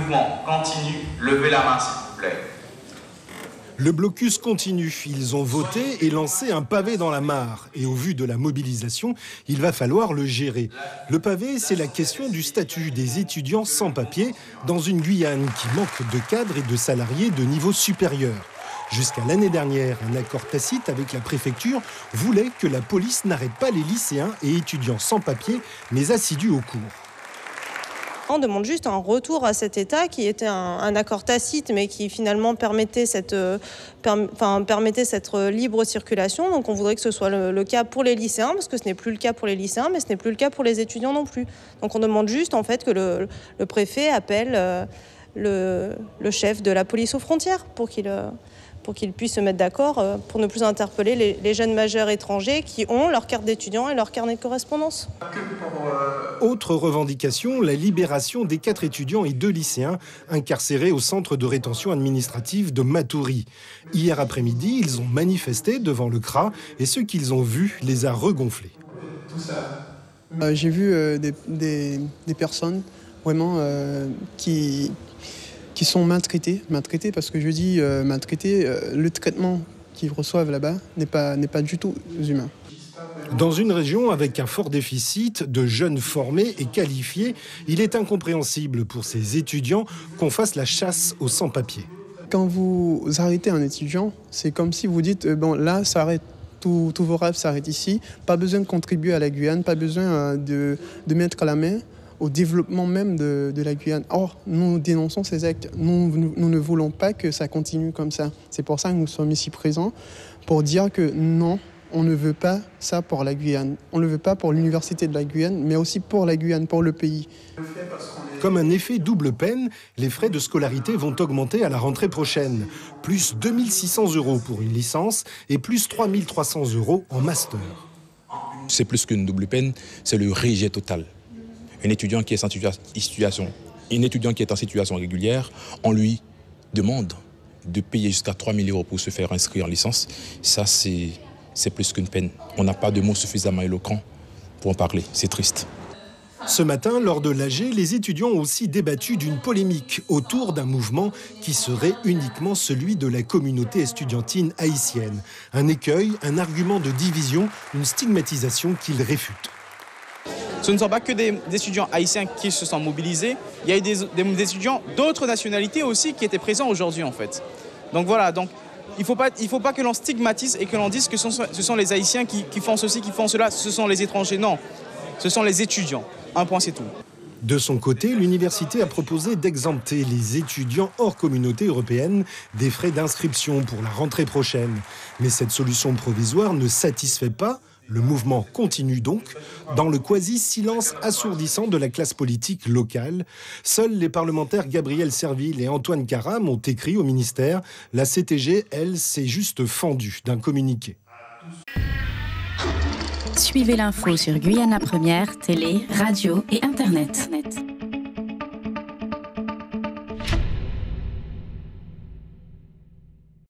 mouvement continue. Levez la main, s'il vous plaît. Le blocus continue. Ils ont voté et lancé un pavé dans la mare. Et au vu de la mobilisation, il va falloir le gérer. Le pavé, c'est la question du statut des étudiants sans papier dans une Guyane qui manque de cadres et de salariés de niveau supérieur. Jusqu'à l'année dernière, un accord tacite avec la préfecture voulait que la police n'arrête pas les lycéens et étudiants sans papier, mais assidus au cours. On demande juste un retour à cet état qui était un accord tacite, mais qui finalement permettait cette libre circulation. Donc on voudrait que ce soit le cas pour les lycéens, parce que ce n'est plus le cas pour les lycéens, mais ce n'est plus le cas pour les étudiants non plus. Donc on demande juste en fait que le préfet appelle le chef de la police aux frontières pour qu'il puisse se mettre d'accord pour ne plus interpeller les jeunes majeurs étrangers qui ont leur carte d'étudiant et leur carnet de correspondance. Autre revendication, la libération des 4 étudiants et 2 lycéens incarcérés au centre de rétention administrative de Matoury. Hier après-midi, ils ont manifesté devant le CRA et ce qu'ils ont vu les a regonflés. J'ai vu des personnes vraiment qui sont maltraités parce que je dis maltraités, le traitement qu'ils reçoivent là-bas n'est pas du tout humain. Dans une région avec un fort déficit de jeunes formés et qualifiés, il est incompréhensible pour ces étudiants qu'on fasse la chasse aux sans-papiers. Quand vous arrêtez un étudiant, c'est comme si vous dites bon là ça arrête. Tous vos rêves s'arrêtent ici, pas besoin de contribuer à la Guyane, pas besoin de mettre la main au développement même de la Guyane. Or, nous dénonçons ces actes. Nous ne voulons pas que ça continue comme ça. C'est pour ça que nous sommes ici présents, pour dire que non, on ne veut pas ça pour la Guyane. On ne le veut pas pour l'université de la Guyane, mais aussi pour la Guyane, pour le pays. Comme un effet double peine, les frais de scolarité vont augmenter à la rentrée prochaine. Plus 2 600 € pour une licence et plus 3 300 € en master. C'est plus qu'une double peine, c'est le rejet total. Un étudiant qui est en situation régulière, on lui demande de payer jusqu'à 3 000 € pour se faire inscrire en licence. Ça, c'est plus qu'une peine. On n'a pas de mots suffisamment éloquents pour en parler. C'est triste. Ce matin, lors de l'AG, les étudiants ont aussi débattu d'une polémique autour d'un mouvement qui serait uniquement celui de la communauté estudiantine haïtienne. Un écueil, un argument de division, une stigmatisation qu'ils réfutent. Ce ne sont pas que des étudiants haïtiens qui se sont mobilisés, il y a eu des étudiants d'autres nationalités aussi qui étaient présents aujourd'hui en fait. Donc voilà, il ne faut pas que l'on stigmatise et que l'on dise que ce sont les Haïtiens qui font ceci, qui font cela, ce sont les étrangers. Non, ce sont les étudiants. Un point, c'est tout. De son côté, l'université a proposé d'exempter les étudiants hors communauté européenne des frais d'inscription pour la rentrée prochaine. Mais cette solution provisoire ne satisfait pas. Le mouvement continue donc dans le quasi-silence assourdissant de la classe politique locale. Seuls les parlementaires Gabriel Serville et Antoine Karam ont écrit au ministère. La CTG, elle, s'est juste fendue d'un communiqué. Suivez l'info sur Guyana Première, télé, radio et Internet.